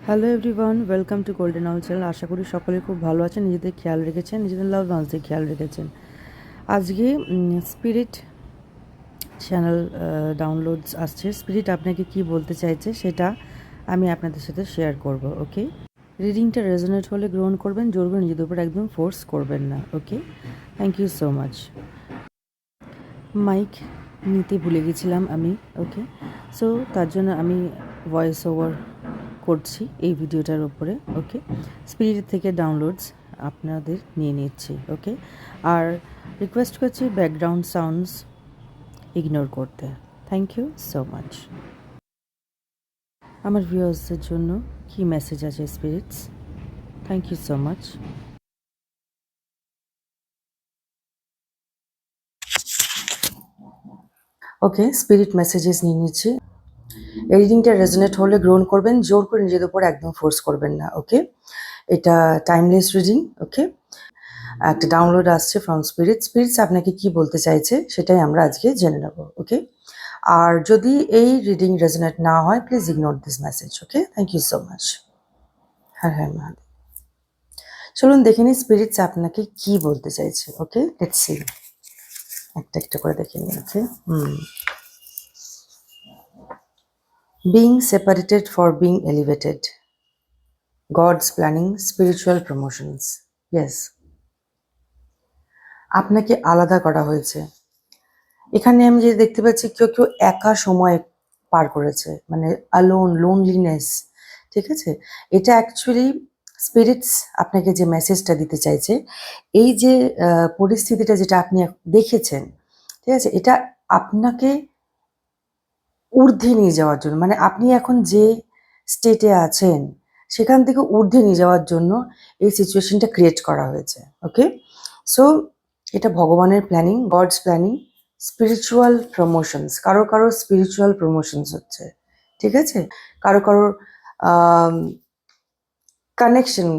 Hello everyone, welcome to golden owl channel. আশা করি সকলে খুব ভালো আছেন, নিজেদের খেয়াল রেখেছেন, নিজেদের লাভ ওয়ান্সদের খেয়াল রেখেছেন। আজকে স্পিরিট চ্যানেল ডাউনলোডস আসছে। স্পিরিট আপনাকে কি বলতে চাইছে সেটা আমি আপনাদের সাথে শেয়ার করব। ওকে, রিডিংটা রেজোনেট হলে গ্রহণ করবেন, জোর করে নিজেদের উপর একদম ফোর্স করবেন না। Okay, thank you so much. Mic নিতে ভুলে গেছিলাম আমি। ওকে, সো তার জন্য আমি ভয়েস ওভার করছি এই ভিডিওটার উপরে। ওকে, স্পিরিট থেকে ডাউনলোডস আপনাদের নিয়ে নিচ্ছি। ওকে, আর রিকোয়েস্ট করছি ব্যাকগ্রাউন্ড সাউন্ডস ইগনোর করতে। Thank you so much. আমার ভিউয়ার্সদের জন্য কি মেসেজ আছে spirits? Thank you so much. Okay, spirit messages নিয়ে নিচ্ছি। এই রিডিংটা রেজোনেট হলে গ্রহণ করবেন, জোর করে নিজেদের উপর একদম ফোর্স করবেন না। ওকে, এটা টাইমলেস রিডিং। ওকে, একটা ডাউনলোড আসছে ফ্রম স্পিরিট। স্পিরিটস আপনাকে কি বলতে চাইছে সেটাই আমরা আজকে জেনে নেব। ওকে, আর যদি এই রিডিং রেজোনেট না হয় please ignore this message. Okay, thank you so much. হ্যাঁ হ্যাঁ মহাদেব। চলুন দেখে নিই স্পিরিটস আপনাকে কি বলতে চাইছে। Okay, let's see. একটা একটা করে দেখে নিই। Okay, being separated for being elevated, God's planning spiritual promotions. Yes, আপনাকে আলাদা করা হয়েছে। এখানে আমি যে দেখতে পাচ্ছি কেউ কেউ একা সময় পার করেছে, মানে লোনলিনেস। ঠিক আছে, এটা অ্যাকচুয়ালি স্পিরিটস আপনাকে যে মেসেজটা দিতে চাইছে, এই যে পরিস্থিতিটা যেটা আপনি দেখেছেন, ঠিক আছে, এটা আপনাকে ঊর্ধ্বে নিয়ে যাওয়ার জন্য, মানে আপনি এখন যে স্টেটে আছেন সেখান থেকে ঊর্ধ্বে নিয়ে যাওয়ার জন্য এই সিচুয়েশনটা ক্রিয়েট করা হয়েছে। ওকে, সো এটা ভগবানের planning, God's planning, spiritual promotions. কারো কারো স্পিরিচুয়াল প্রমোশনস হচ্ছে, ঠিক আছে, কারো কারোর কানেকশন,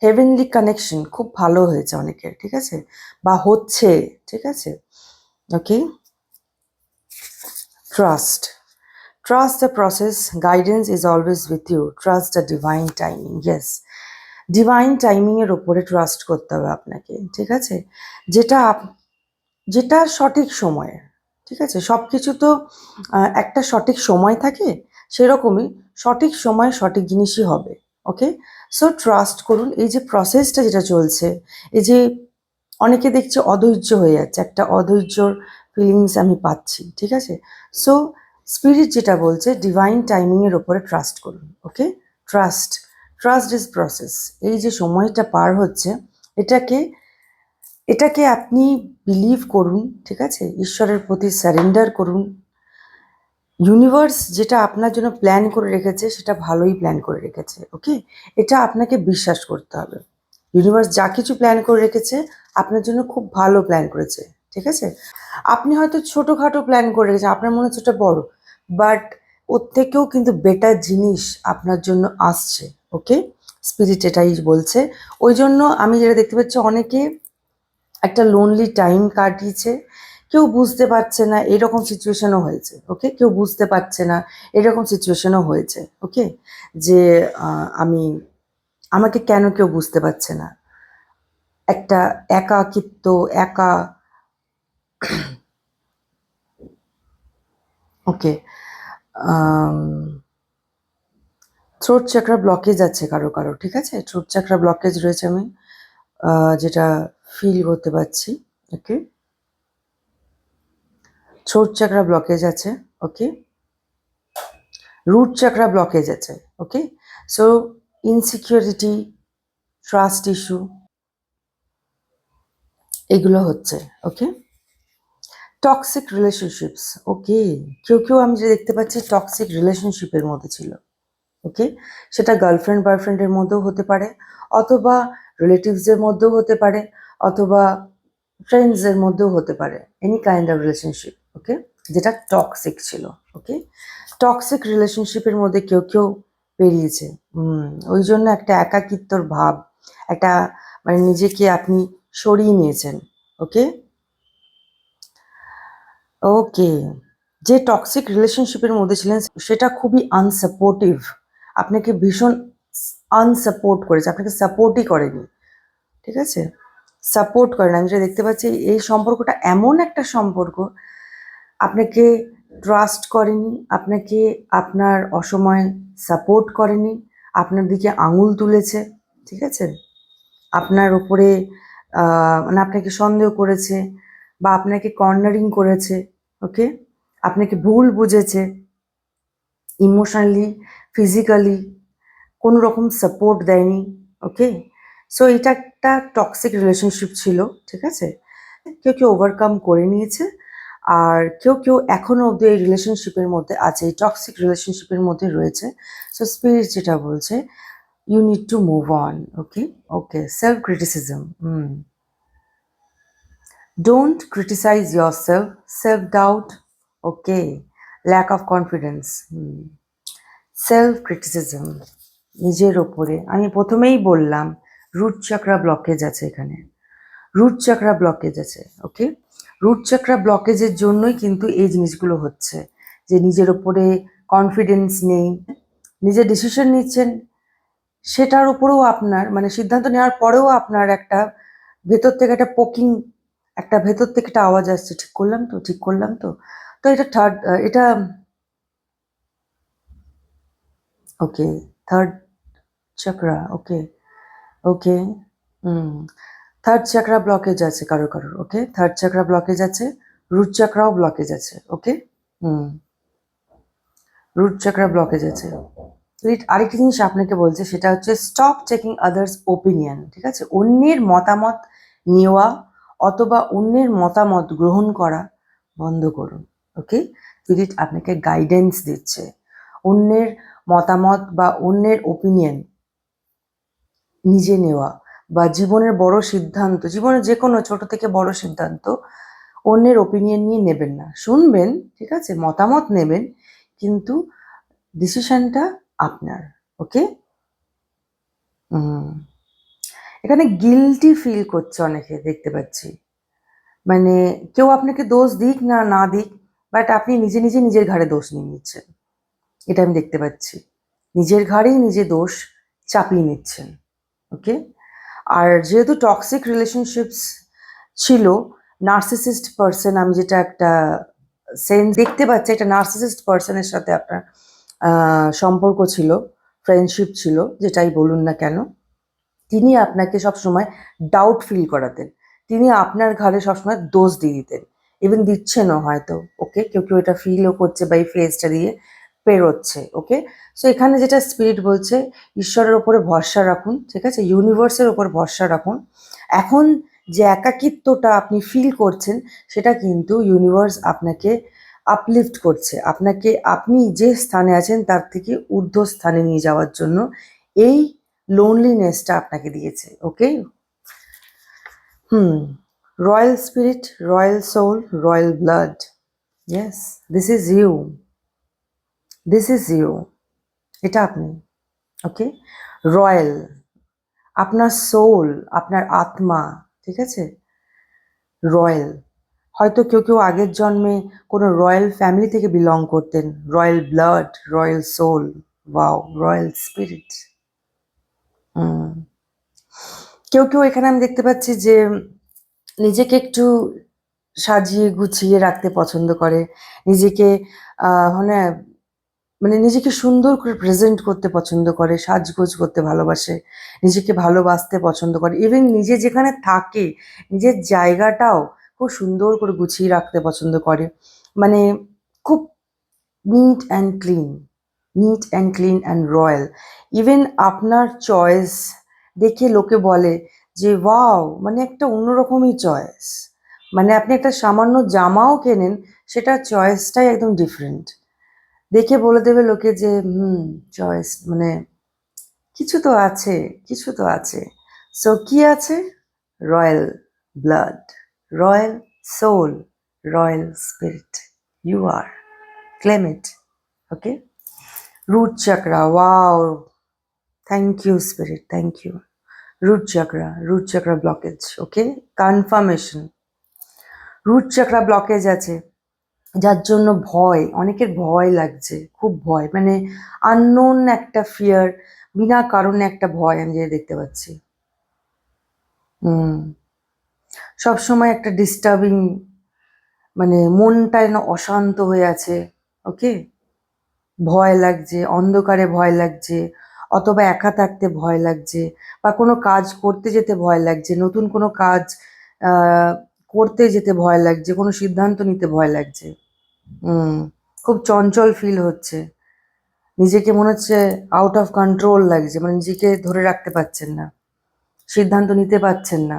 হেভেনলি কানেকশন খুব ভালো হয়েছে অনেকের, ঠিক আছে, বা হচ্ছে। ঠিক আছে, ওকে, trust, trust the process, guidance is always with you, trust the divine timing. Yes, divine timing এর উপরে ট্রাস্ট করতে হবে আপনাকে। ঠিক আছে, যেটা যেটা সঠিক সময়ে। ঠিক আছে, সব কিছু তো একটা সঠিক সময় থাকে, সেরকমই সঠিক সময়ে সঠিক জিনিসই হবে। ওকে, সো ট্রাস্ট করুন। এই যে প্রসেসটা যেটা চলছে, এই যে অনেকে দেখছে অধৈর্য হয়ে যাচ্ছে, একটা অধৈর্যর ফিলিংস আমি পাচ্ছি। ঠিক আছে, সো স্পিরিট যেটা বলছে ডিভাইন টাইমিংয়ের ওপরে ট্রাস্ট করুন। ওকে, ট্রাস্ট, ট্রাস্ট ইজ প্রসেস। এই যে সময়টা পার হচ্ছে, এটাকে এটাকে আপনি বিলিভ করুন। ঠিক আছে, ঈশ্বরের প্রতি সারেন্ডার করুন। ইউনিভার্স যেটা আপনার জন্য প্ল্যান করে রেখেছে সেটা ভালোই প্ল্যান করে রেখেছে। ওকে, এটা আপনাকে বিশ্বাস করতে হবে। ইউনিভার্স যা কিছু প্ল্যান করে রেখেছে আপনার জন্য খুব ভালো প্ল্যান করেছে। ঠিক আছে, আপনি হয়তো ছোটোখাটো প্ল্যান করে রেখেছেন, আপনার মনে হচ্ছে ওটা বড়, বাট ওর থেকেও কিন্তু বেটার জিনিস আপনার জন্য আসছে। ওকে, স্পিরিট এটাই বলছে। ওই জন্য আমি যেটা দেখতে পাচ্ছি, অনেকে একটা লোনলি টাইম কাটিয়েছে, কেউ বুঝতে পারছে না, এরকম সিচুয়েশনও হয়েছে। ওকে, কেউ বুঝতে পারছে না, এরকম সিচুয়েশনও হয়েছে। ওকে, যে আমি, আমাকে কেন কেউ বুঝতে পারছে না, একটা একাকিত্ব, একা। ওকে, থ্রোট চাকরা ব্লকেজ আছে কারো কারো। ঠিক আছে, থ্রোট চাকরা ব্লকেজ রয়েছে, আমি যেটা ফিল করতে পারছি। ওকে, থ্রোট চাকরা ব্লকেজ আছে। ওকে, রুট চাকরা ব্লকেজ আছে। ওকে, সো ইনসিকিউরিটি, ট্রাস্ট ইস্যু, এগুলো হচ্ছে। ওকে, টক্সিক রিলেশনশিপস। ওকে, কেউ কেউ আমি যে দেখতে পাচ্ছি টক্সিক রিলেশনশিপের মধ্যে ছিল। ওকে, সেটা গার্লফ্রেন্ড বয়ফ্রেন্ডের মধ্যেও হতে পারে, অথবা রিলেটিভসের মধ্যেও হতে পারে, অথবা ফ্রেন্ডসের মধ্যেও হতে পারে, এনি কাইন্ড অফ রিলেশনশিপ। ওকে, যেটা টক্সিক ছিল। ওকে, টক্সিক রিলেশনশিপের মধ্যে কেউ কেউ পেরিয়েছে। ওই জন্য একটা একাকিত্বর ভাব, একটা, মানে নিজেকে আপনি সরিয়ে নিয়েছেন। ওকে, ওকে, যে টক্সিক রিলেশনশিপের মধ্যে ছিলেন সেটা খুবই আনসাপোর্টিভ, আপনাকে ভীষণ আনসাপোর্ট করেছে, আপনাকে সাপোর্টই করেনি, ঠিক আছে, সাপোর্ট করে না। আমি যেটা দেখতে পাচ্ছি এই সম্পর্কটা এমন একটা সম্পর্ক, আপনাকে ট্রাস্ট করেনি, আপনাকে আপনার অসময়ে সাপোর্ট করেনি, আপনার দিকে আঙুল তুলেছে, ঠিক আছে, আপনার উপরে মানে আপনাকে সন্দেহ করেছে বা আপনাকে কর্নারিং করেছে, ওকে, আপনাকে ভুল বুঝেছে, ইমোশনালি, ফিজিক্যালি কোনো রকম সাপোর্ট দেয়নি, ওকে। সো এটা একটা টক্সিক রিলেশনশিপ ছিল, ঠিক আছে। কেউ কেউ ওভারকাম করে নিয়েছে, আর কেউ কেউ এখনো অব্দি এই রিলেশনশিপের মধ্যে আছে, এই টক্সিক রিলেশনশিপের মধ্যে রয়েছে। সো স্পিরিট যেটা বলছে, you need to move on, okay. Okay, self criticism, don't criticize your self, self doubt, okay, lack of confidence, self criticism, নিজের ওপরে। আমি প্রথমেই বললাম রুট চাকরা ব্লকেজ আছে এখানে, রুট চাকরা ব্লকেজ আছে, ওকে। রুট চাকরা ব্লকেজের জন্যই কিন্তু এই জিনিসগুলো হচ্ছে, যে নিজের ওপরে কনফিডেন্স নেই, নিজে ডিসিশন নিচ্ছেন সেটার উপরেও আপনার মানে সিদ্ধান্ত নেওয়ার পরেও আপনার একটা ভেতর থেকে একটা পোকিং, একটা ভেতর থেকে একটা আওয়াজ আসছে, ঠিক করলাম তো, ঠিক করলাম তো। তো এটা থার্ড, এটা ওকে, থার্ড চাকরা, ওকে, ওকে, থার্ড চাকরা ব্লকেজ আছে কারো কারোর, ওকে, থার্ড চাকরা ব্লকেজ আছে, রুট চাকরাও ব্লকেজ আছে, ওকে, রুট চাকরা ব্লকেজ আছে। আরেকটা জিনিস আপনাকে বলছে, সেটা হচ্ছে স্টপ টেকিং আদার্স ওপিনিয়ন, ঠিক আছে, অন্যের মতামত নেওয়া অথবা অন্যের মতামত গ্রহণ করা বন্ধ করুন, ওকে। স্পিরিট আপনাকে গাইডেন্স দিচ্ছে, অন্যের মতামত বা অন্যের ওপিনিয়ন নিজে নেওয়া, বা জীবনের বড় সিদ্ধান্ত, জীবনের যে কোনো ছোট থেকে বড় সিদ্ধান্ত অন্যের ওপিনিয়ন নিয়ে নেবেন না, শুনবেন, ঠিক আছে, মতামত নেবেন, কিন্তু ডিসিশনটা আপনার, ওকে। এখানে গিল্টি ফিল করছে অনেকে, দেখতে পাচ্ছি, মানে কেউ আপনাকে দোষ দিক না না দিক, বাট আপনি নিজে নিজে নিজের ঘাড়ে দোষ নিয়ে নিচ্ছেন, এটা আমি দেখতে পাচ্ছি, নিজের ঘাড়েই নিজে দোষ চাপিয়ে নিচ্ছেন, ওকে। আর যেহেতু টক্সিক রিলেশনশিপস ছিল, নার্সিসিস্ট পার্সন, আমি যেটা একটা সেন্স দেখতে পাচ্ছি, একটা নার্সিসিস্ট পার্সনের সাথে আপনার সম্পর্ক ছিল, ফ্রেন্ডশিপ ছিল, যেটাই বলুন না কেন, তিনি আপনাকে সবসময় ডাউট ফিল করাতেন, তিনি আপনার ঘাড়ে সবসময় দোষ দিয়ে দিতেন, ইভেন দিচ্ছেনও হয়তো, ওকে, কেউ কেউ এটা ফিলও করছে বা এই ফেজটা দিয়ে পেরোচ্ছে, ওকে। সো এখানে যেটা স্পিরিট বলছে, ঈশ্বরের ওপরে ভরসা রাখুন, ঠিক আছে, ইউনিভার্সের ওপর ভরসা রাখুন। এখন যে একাকিত্বটা আপনি ফিল করছেন, সেটা কিন্তু ইউনিভার্স আপনাকে আপলিফট করছে, আপনাকে আপনি যে স্থানে আছেন তার থেকে ঊর্ধ্ব স্থানে নিয়ে যাওয়ার জন্য এই লোনলিনেসটা আপনাকে দিয়েছে, okay. Royal spirit, royal soul, royal blood, yes, this is you, this is you, এটা আপনি, ওকে। রয়্যাল, আপনার সোল, আপনার আত্মা, ঠিক আছে, রয়্যাল। হয়তো কেউ কেউ আগের জন্মে কোনো রয়্যাল ফ্যামিলি থেকে বিলং করতেন, royal blood, royal soul, wow, royal spirit. কেউ কেউ এখানে আমি দেখতে পাচ্ছি যে নিজেকে একটু সাজিয়ে গুছিয়ে রাখতে পছন্দ করে, নিজেকে মানে মানে নিজেকে সুন্দর করে প্রেজেন্ট করতে পছন্দ করে, সাজগোজ করতে ভালোবাসে, নিজেকে ভালোবাসতে পছন্দ করে, ইভেন নিজে যেখানে থাকে নিজের জায়গাটাও খুব সুন্দর করে গুছিয়ে রাখতে পছন্দ করে, মানে খুব neat and clean, neat and clean and royal. Even আপনার চয়েস দেখে লোকে বলে যে ওয়াও, মানে একটা অন্যরকমই চয়েস, মানে আপনি একটা সামান্য জামাও কেনেন, সেটার চয়েসটাই একদম ডিফারেন্ট, দেখে বলে দেবে লোকে যে চয়েস, মানে কিছু তো আছে, কিছু তো আছে। সো কি আছে? Royal blood, royal soul, royal spirit, you are, claim it, okay. Root chakra, wow, thank you spirit, thank you. Root chakra blockage, okay, confirmation, root chakra blockage আছে, যার জন্য ভয়, অনেকের ভয় লাগছে, খুব ভয়, মানে আননোন একটা ফিয়ার, বিনা কারণে একটা ভয় আমি যেটা দেখতে পাচ্ছি। হুম, সবসময় একটা ডিস্টার্বিং, মানে মনটা যেন অশান্ত হয়ে আছে। ওকে, ভয় লাগছে, অন্ধকারে ভয় লাগছে, অথবা একা থাকতে ভয় লাগছে, বা কোনো কাজ করতে যেতে ভয় লাগছে, নতুন কোনো কাজ আহ, করতে যেতে ভয় লাগছে, কোনো সিদ্ধান্ত নিতে ভয় লাগছে। হুম, খুব চঞ্চল ফিল হচ্ছে, নিজেকে মনে হচ্ছে আউট অফ কন্ট্রোল লাগছে, মানে নিজেকে ধরে রাখতে পারছেন না, সিদ্ধান্ত নিতে পারছেন না।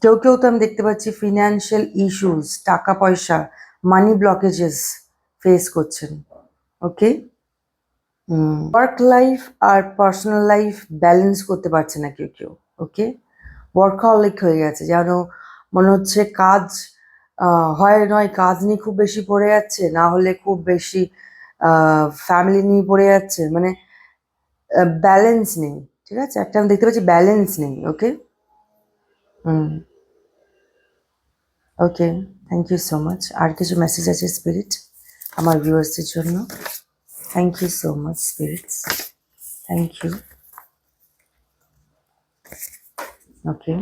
কেউ কেউ তো আমি দেখতে পাচ্ছি ফিনান্সিয়াল ইস্যুস, টাকা পয়সা, মানি ব্লকেজেস ফেস করছেন। ওকে, ওয়ার্ক লাইফ আর পার্সোনাল লাইফ ব্যালেন্স করতে পারছে না কেউ কেউ। ওকে, ওয়ার্কহলিক হয়ে গেছে, যেন মনে হচ্ছে কাজ হয় নয়, কাজ নিয়ে খুব বেশি পড়ে যাচ্ছে, না হলে খুব বেশি ফ্যামিলি নিয়ে পড়ে যাচ্ছে, মানে ব্যালেন্স নেই। ঠিক আছে, একটা আমি দেখতে পাচ্ছি ব্যালেন্স নেই। Okay, hmm, okay, thank you so much. আর কিছু মেসেজ আছে স্পিরিট আমার ভিউয়ার্সদের জন্য? Thank you so much spirits, thank you. Okay,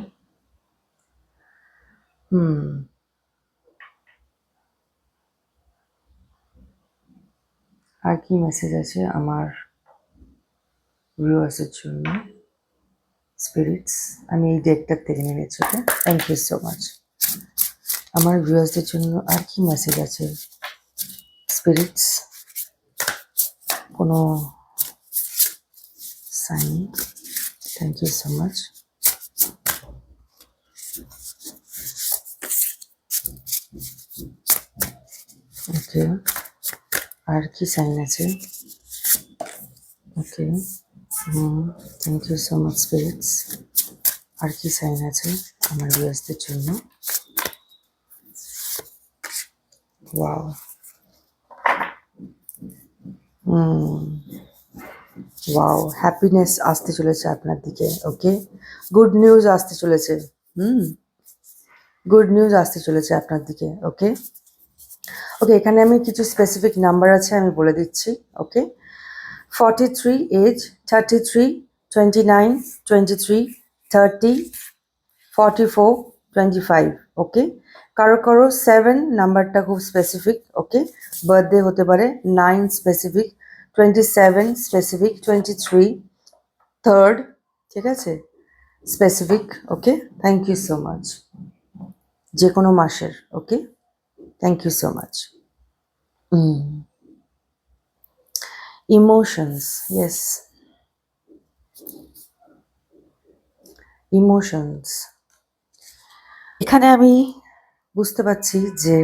hmm, আর কি মেসেজ আছে আমার ভিউয়ার্সের জন্য স্পিরিটস? আমি এই ডেকটার থেকে নিয়েছি। Okay, thank you so much. আমার ভিউয়ার্সদের জন্য আর কি মেসেজ আছে স্পিরিটস? কোনো sign? Thank you so much. Okay, আর কি সাইন আছে? Okay, thank you so much spirits. আর কি সাইন আছে আমার ভিউয়ার্সদের জন্য? ওয়াও, ওয়াও, হ্যাপিনেস আসতে চলেছে আপনার দিকে। ওকে, গুড নিউজ আসতে চলেছে। হুম, গুড নিউজ আসতে চলেছে আপনার দিকে। ওকে, ওকে, এখানে আমি কিছু স্পেসিফিক নাম্বার আছে, আমি বলে দিচ্ছি। ওকে, 43 এজ, 33, 29, 23, 30, 44, 25। ওকে, কারো কারো 7 নাম্বারটা খুব স্পেসিফিক। ওকে, বার্থডে হতে পারে 9 স্পেসিফিক, 27 স্পেসিফিক, 23 থার্ড, ঠিক আছে, specific. Okay, thank you so much, যে কোনো মাসের। Okay, thank you so much. Emotions, yes, emotions. এখানে আমি বুঝতে পারছি যে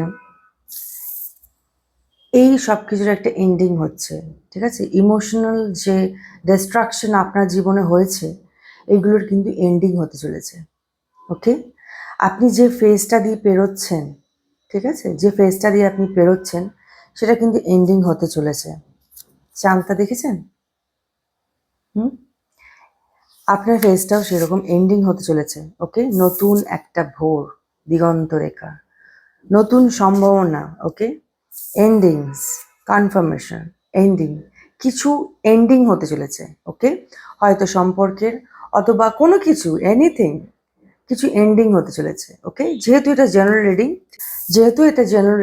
এই সব কিছুর একটা এন্ডিং হচ্ছে। ঠিক আছে, ইমোশনাল যে ডিস্ট্রাকশন আপনার জীবনে হয়েছে, এগুলোর কিন্তু এন্ডিং হতে চলেছে। ওকে, আপনি যে ফেজটা দিয়ে পেরোচ্ছেন, ঠিক আছে, যে ফেজটা দিয়ে আপনি পেরোচ্ছেন, সেটা কিন্তু এন্ডিং হতে চলেছে। চাঁদটা দেখেছেন? হুম, আপনার ফেজটাও সেরকম এন্ডিং হতে চলেছে। ওকে, নতুন একটা ভোর, দিগন্ত রেখা, নতুন সম্ভাবনা। ওকে, এন্ডিংস, কনফার্মেশন, এন্ডিং, কিছু এন্ডিং হতে চলেছে। ওকে, হয়তো সম্পর্কের, অথবা কোনো কিছু, এনিথিং, কিছু এন্ডিং হতে চলেছে। ওকে, যেহেতু এটা জেনারেল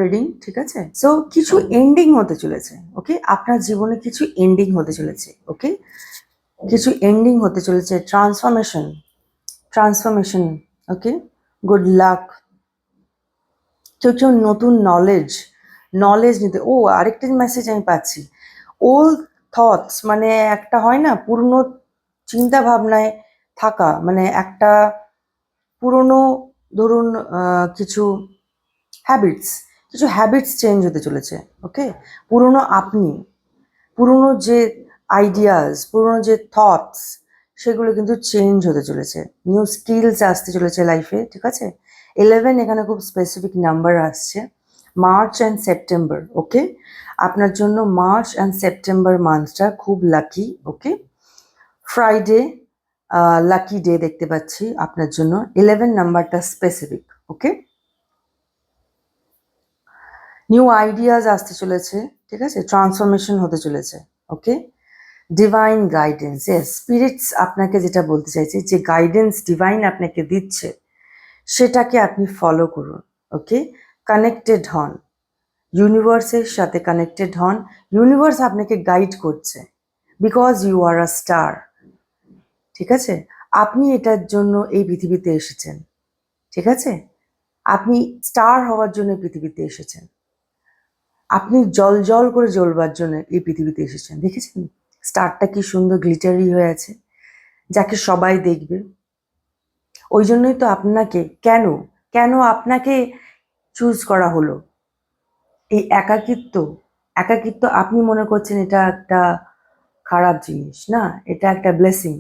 রিডিং, ঠিক আছে, সো কিছু এন্ডিং হতে চলেছে। ওকে, আপনার জীবনে কিছু এন্ডিং হতে চলেছে। ওকে, কিছু এন্ডিং হতে চলেছে, ট্রান্সফরমেশন, ট্রান্সফরমেশন। ওকে, গুড লাক। কেউ কেউ নতুন নলেজ, নলেজ নিতে। ও, আরেকটা মেসেজ আমি পাচ্ছি, ওল্ড থটস, মানে একটা হয় না পুরনো চিন্তা ভাবনায় থাকা, মানে একটা পুরনো, ধরুন কিছু হ্যাবিটস, কিছু হ্যাবিটস চেঞ্জ হতে চলেছে। ওকে, পুরনো আপনি, পুরনো যে আইডিয়াস, পুরনো যে থটস, সেগুলো কিন্তু চেঞ্জ হতে চলেছে। নিউ স্কিলস আসতে চলেছে লাইফে। ঠিক আছে, 11 এখানে খুব স্পেসিফিক নাম্বার আসছে। March and September. ওকে, আপনার জন্য মার্চ অ্যান্ড সেপ্টেম্বর মান্থটা খুব lucky. Okay, Friday lucky day দেখতে পাচ্ছি আপনার জন্য, 11 নাম্বারটা স্পেসিফিক। ওকে, নিউ আইডিয়াস আসতে চলেছে। ঠিক আছে, ট্রান্সফরমেশন হতে চলেছে। ওকে, ডিভাইন গাইডেন্স, ইয়েস, স্পিরিটস আপনাকে যেটা বলতে চাইছে যে গাইডেন্স ডিভাইন আপনাকে দিচ্ছে সেটাকে আপনি ফলো করুন। ওকে, কানেক্টেড হন, ইউনিভার্সের সাথে কানেক্টেড হন। ইউনিভার্স আপনাকে গাইড করছে because you are a star. ঠিক আছে, আপনি এটার জন্য এই পৃথিবীতে এসেছেন। ঠিক আছে, আপনি স্টার হওয়ার জন্য এই পৃথিবীতে এসেছেন। আপনি জল জল করে জ্বলবার জন্য এই পৃথিবীতে এসেছেন। দেখেছেন স্টারটা কি সুন্দর গ্লিটারি হয়ে আছে, যাকে সবাই দেখবে। ওই জন্যই তো আপনাকে কেন কেন আপনাকে চুজ করা হলো। এই একাকিত্ব, একাকিত্ব আপনি মনে করছেন এটা একটা খারাপ জিনিস, না, এটা একটা ব্লেসিং।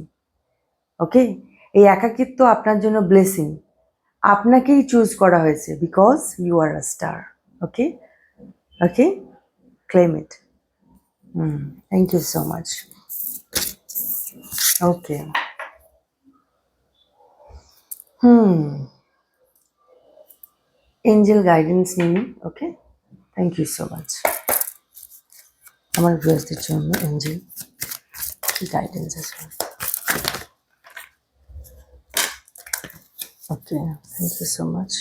ওকে, এই একাকিত্ব আপনার জন্য ব্লেসিং। আপনাকেই চুজ করা হয়েছে because you are a star. Okay, okay, claim it. Thank you so much. Okay, angel guidance নিন। Okay, thank you so much. আমার ভিউয়ার্সদের জন্য এঞ্জেল গাইডেন্স আছে। Okay, thank you so much.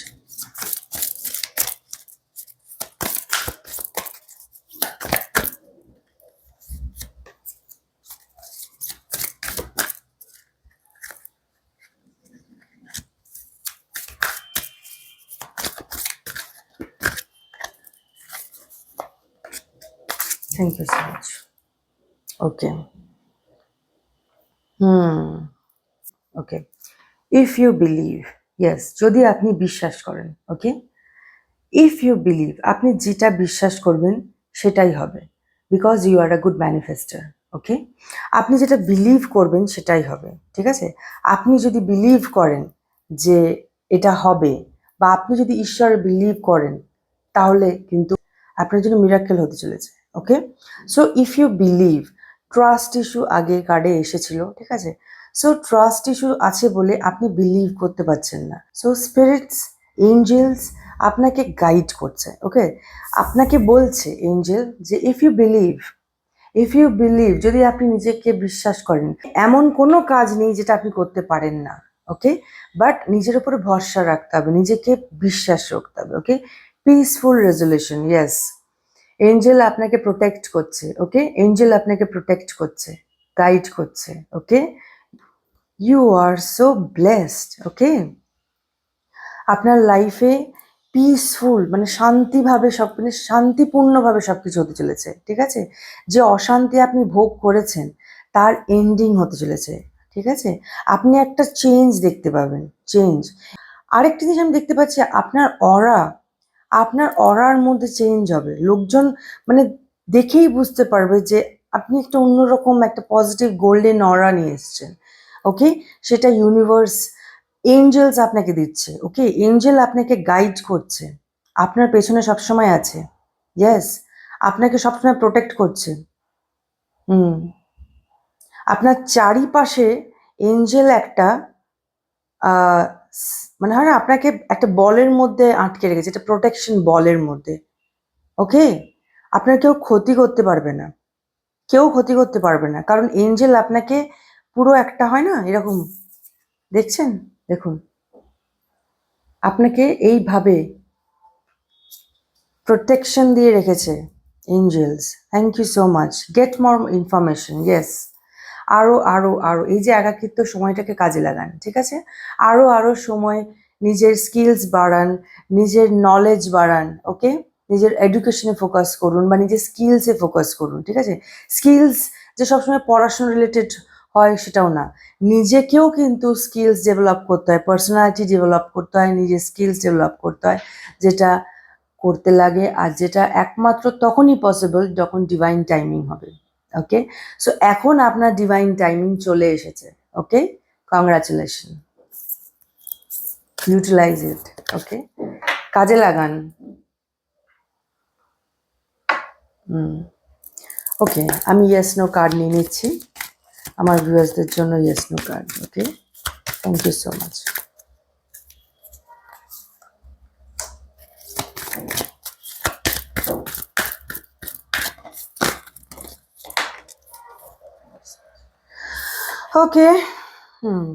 Thank you so much. Okay. Okay. If you believe, yes, যদি আপনি বিশ্বাস করেন, ওকে, if you believe, আপনি যেটা বিশ্বাস করবেন সেটাই হবে because you are a good manifester. Okay, আপনি যেটা বিলিভ করবেন সেটাই হবে। ঠিক আছে, আপনি যদি বিলিভ করেন যে এটা হবে, বা আপনি যদি ঈশ্বরে বিলিভ করেন, তাহলে কিন্তু আপনার জন্য মিরাক্কেল হতে চলেছে। Okay, so if you believe, trust issue আগে কার্ডে এসেছিল। ঠিক আছে, সো ট্রাস্ট ইস্যু আছে বলে আপনি বিলিভ করতে পারছেন না। সো স্পিরিটস, এঞ্জেলস আপনাকে গাইড করছে। ওকে, আপনাকে বলছে এঞ্জেল যে if you believe, if you believe, যদি আপনি নিজেকে বিশ্বাস করেন, এমন কোনো কাজ নেই যেটা আপনি করতে পারেন না। ওকে, বাট নিজের উপরে ভরসা রাখতে হবে, নিজেকে বিশ্বাস রাখতে হবে। ওকে, পিসফুল রেজলিউশন, ইয়েস, এঞ্জেল আপনাকে প্রোটেক্ট করছে। ওকে, এঞ্জেল আপনাকে প্রোটেক্ট করছে, গাইড করছে। ওকে, ইউ আর সো ব্লেসড। ওকে, আপনার লাইফে পিসফুল মানে শান্তিভাবে সব, মানে শান্তিপূর্ণভাবে সব কিছু হতে চলেছে। ঠিক আছে, যে অশান্তি আপনি ভোগ করেছেন তার এন্ডিং হতে চলেছে। ঠিক আছে, আপনি একটা চেঞ্জ দেখতে পাবেন, চেঞ্জ। আরেকটা জিনিস আমি দেখতে পাচ্ছি, আপনার অরার মধ্যে চেঞ্জ হবে। লোকজন মানে দেখেই বুঝতে পারবে যে আপনি একটা অন্যরকম একটা পজিটিভ গোল্ডেন অরা নিয়ে এসছেন। ওকে, সেটা ইউনিভার্স, এঞ্জেলস আপনাকে দিচ্ছে। ওকে, এঞ্জেল আপনাকে গাইড করছে, আপনার পেছনে সবসময় আছে। ইয়েস, আপনাকে সবসময় প্রোটেক্ট করছে। হুম, আপনার চারিপাশে এঞ্জেল একটা মানে হয় না, আপনাকে একটা বলের মধ্যে আটকে রেখেছে, একটা প্রোটেকশন বলের মধ্যে। ওকে, আপনার কেউ ক্ষতি করতে পারবে না, কেউ ক্ষতি করতে পারবে না, কারণ এঞ্জেল আপনাকে পুরো একটা হয় না এরকম, দেখছেন, দেখুন, আপনাকে এইভাবে প্রোটেকশন দিয়ে রেখেছে angels. Thank you so much. Get more information, yes, আরও আরও আরও এই যে একাকিত্ব সময়টাকে কাজে লাগান। ঠিক আছে, আরও আরও সময় নিজের স্কিলস বাড়ান, নিজের নলেজ বাড়ান। ওকে, নিজের এডুকেশনে ফোকাস করুন বা নিজের স্কিলসে ফোকাস করুন। ঠিক আছে, স্কিলস যে সবসময় পড়াশোনা রিলেটেড হয় সেটাও না, নিজেকেও কিন্তু স্কিলস ডেভেলপ করতে হয়, পার্সোনালিটি ডেভেলপ করতে হয়, নিজের স্কিলস ডেভেলপ করতে হয়, যেটা করতে লাগে, আর যেটা একমাত্র তখনই পসিবল যখন ডিভাইন টাইমিং হবে। ওকে, সো এখন আপনার ডিভাইন টাইমিং চলে এসেছে। ওকে, কংগ্রাচুলেশন, ইউটিলাইজ ইট। ওকে, কাজে লাগান। ওকে, আমি ইয়েস নো কার্ড নিয়ে নিচ্ছি আমার ভিউয়ার্সদের জন্য। Yes no card. Okay, thank you so much. Okay, hmm,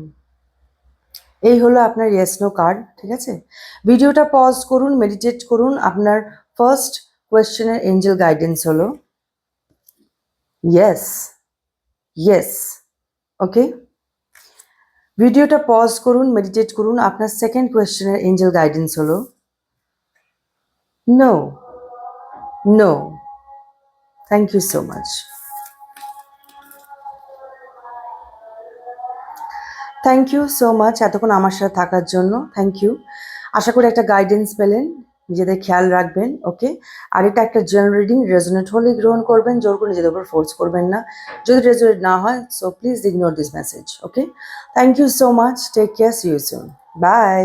এই হলো আপনার ইয়েস নো কার্ড, ঠিক আছে? ভিডিওটা পজ করুন, মেডিটেট করুন। আপনার ফার্স্ট কোয়েশ্চেনের এঞ্জেল গাইডেন্স হলো ইয়েস, ইয়েস, ওকে। ভিডিওটা পজ করুন, মেডিটেট করুন। আপনার সেকেন্ড কোয়েশ্চেনের এঞ্জেল গাইডেন্স হলো no, no. Thank you so much. Thank you so much এতক্ষণ আমার সাথে থাকার জন্য, থ্যাংক ইউ। আশা করি একটা গাইডেন্স পেলেন, নিজেদের খেয়াল রাখবেন, ওকে। আর এটা একটা জেনারেল রিডিং, রেজোনেট হলে গ্রহণ করবেন, জোর করে নিজেদের উপর ফোর্স করবেন না। যদি রেজোনেট না হয়, so please ignore this message, okay. Thank you so much, take care, see you soon, by.